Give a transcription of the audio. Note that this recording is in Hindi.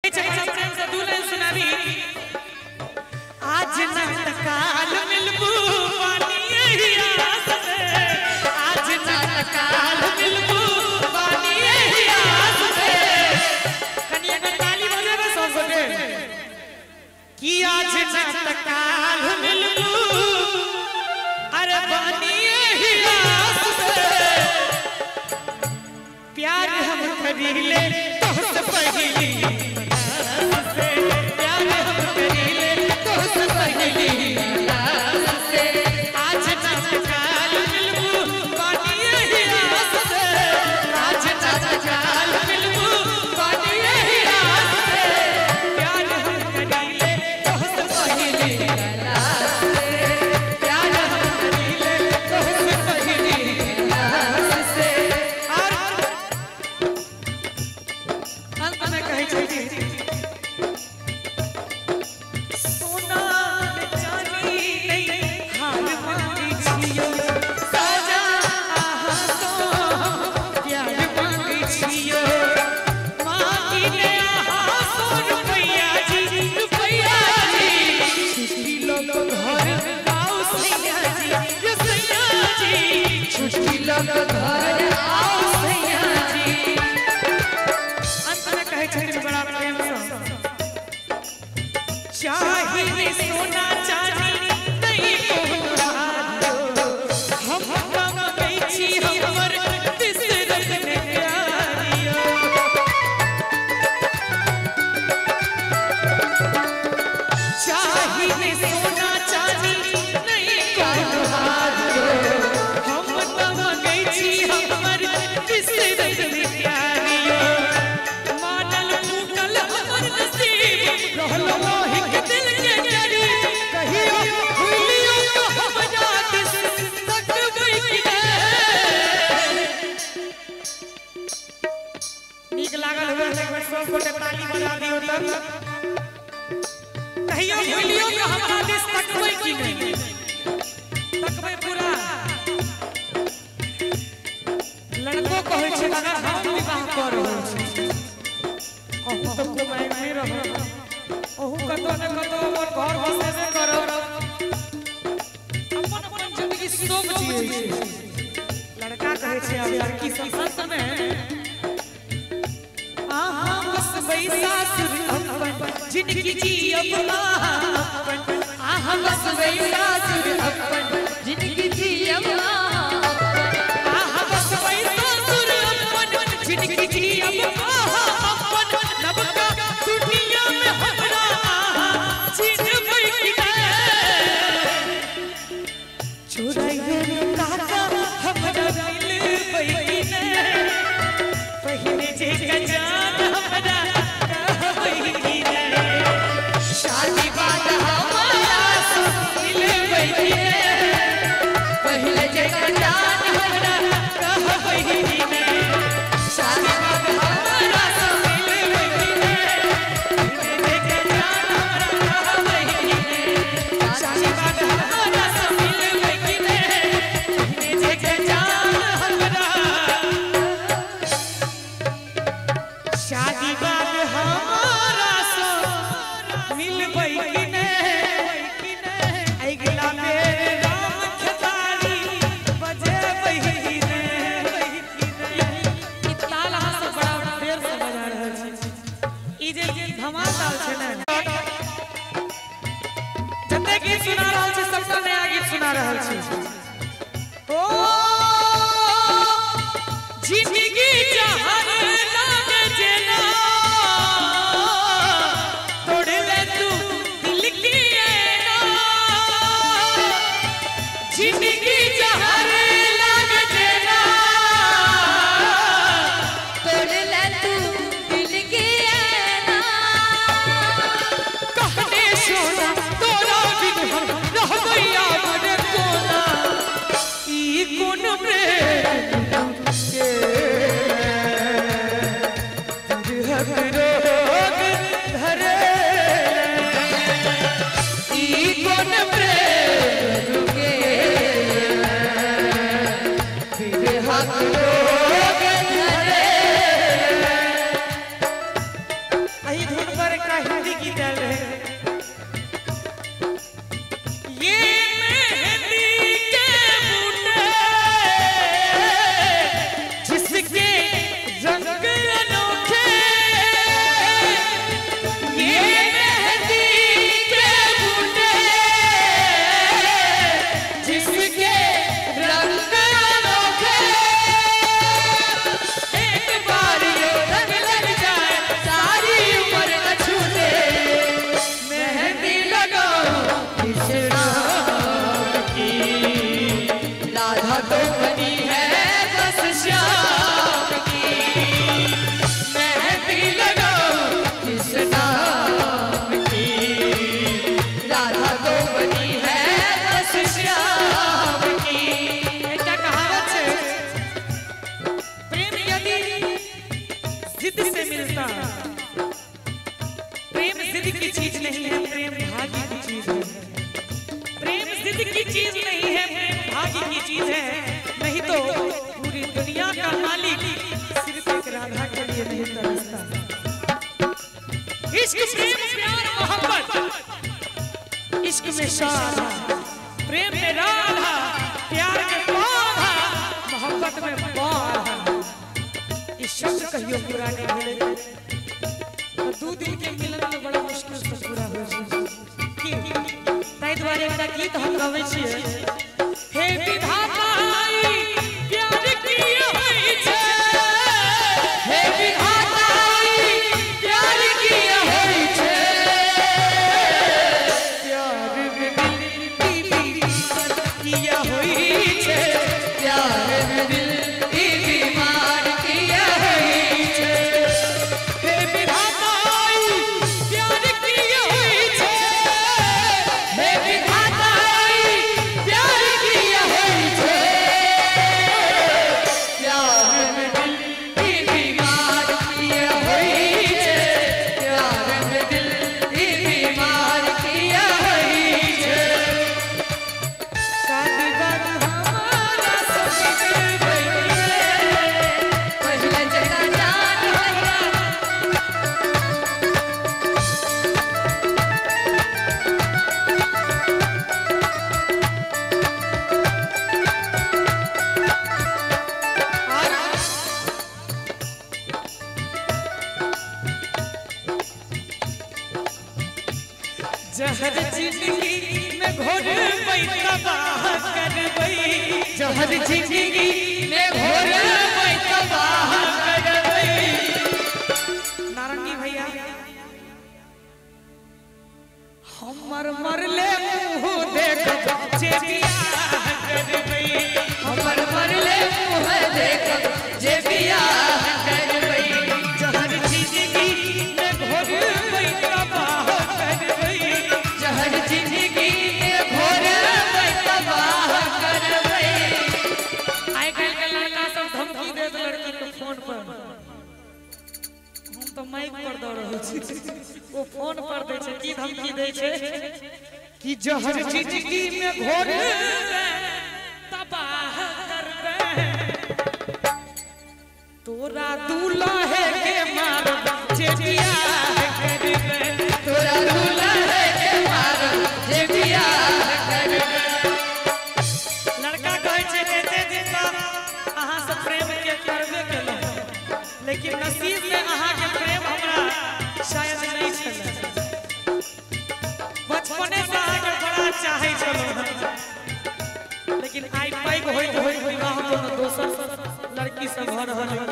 आज न काल मिलबू पानी यही आस से, आज न काल मिलबू पानी यही आस से। कनिया का ताली बजावे सब बजे कि आज न काल मिलबू अरे पानी यही आस से। प्यार हम करीले तोहसे पहली लड़को कहे छे अगर हम विवाह कर रहल छी अहू तो कमाई नहीं रह अहू कतो न कतो हमर घर बसेबे करब अपन अपन जिंदगी सुख जियै छै। लड़का कहे छे अब लड़की सब में आहा बस वैसा सुर अपन जिंदगी जियब अपन, आहा बस वैसा सुर अपन जिंदगी जियब सुना रहल छी। ओ जिंदगी जहर लागे जेना तोड़ ले तू दिल की ऐना, जिंदगी जहर लागे जेना तोड़ ले तू दिल की ऐना। कहने सोना तोरा बिन हम रह गया मरे कोना ई का हिंदी गीत आयल रहे। ये मेहंदी के बूटे जिसके रंग अनोखे, ये मेहंदी के बूटे जिसके रंग अनोखे, एक बार ये रंग लग जाए सारी उम्र न छूटे। मेहंदी लगाओ कृष्णा की, राधा तो बनी है बस श्याम की। मेहंदी लगाओ कृष्णा की, राधा तो बनी है बस श्याम की। एक कहावत है, प्रेम यदि जिद से मिलता, प्रेम जिद की चीज नहीं है, प्रेम भाग्य की चीज है। प्रेम जिद की चीज नहीं है, प्रेम भाग्य की चीज है। नहीं तो पूरी दुनिया का मालिक सिर्फ एक राधा के लिए नहीं तरसता। इश्क प्रेम प्यार मोहब्बत, इश्क में शादा, प्रेम में राधा, प्यार में पौधा, मोहब्बत में पौधा। इस शब्द कहियो पूरा नहीं मिले तो 2 दिन के मिलन में बड़ा मुश्किल से पूरा हो जाए। ताहि दुआरे एकटा गीत हम गाबै छियै, हे विधाता प्यार की होई छै, हे विधाता प्यार की होई छै, प्यार में दिल की बीमार किया होई छै, प्यार में दिल की बीमार किया होई छै। हे विधाता प्यार की होई छै, हे विधाता प्यार की होई छै, प्यार में दिल की बीमार किया होई छै, प्यार में दिल की बीमार किया होई छै। कादीवान हमारा सजन बनिए, पहिला जना जान पहिला। जहर जिंदगी में घोर तबाह करबई, जहर जिंदगी में घोर तबाह करबई। नारंगी भैया हमर मरले मुँह देख जे बियाह करबई, हमर मरले मुँह देख जे बियाह करबई। जहर जिंदगी में घोर तबाह करबई, जहर जिंदगी में घोर तबाह करबई। आइ काल्हि के लड़का सब धमकी देत लड़की के फोन पर, हम तो माइक पर दऽ रहल छी, वो फोन पर दै छै। की धमकी दै छै कि जहर जिंदगी में घोर तबाह करबे, तोरा दूल्हे के मारब जे बियाह करबे, तोरा दूल्हे के मारब जे बियाह करबे। लड़का कहै छै एते दिन तक अहाँ से प्रेम के करबे केलहुँ, लेकिन नसीब में अहाँ के प्रेम हमरा शायद नहीं छलै। बचपने से अहाँ के बड़ा चाहै छलहुँ, लेकिन आइ पैघ होइत होइत विवाह कोनो दोसर लड़की से भऽ रहल है।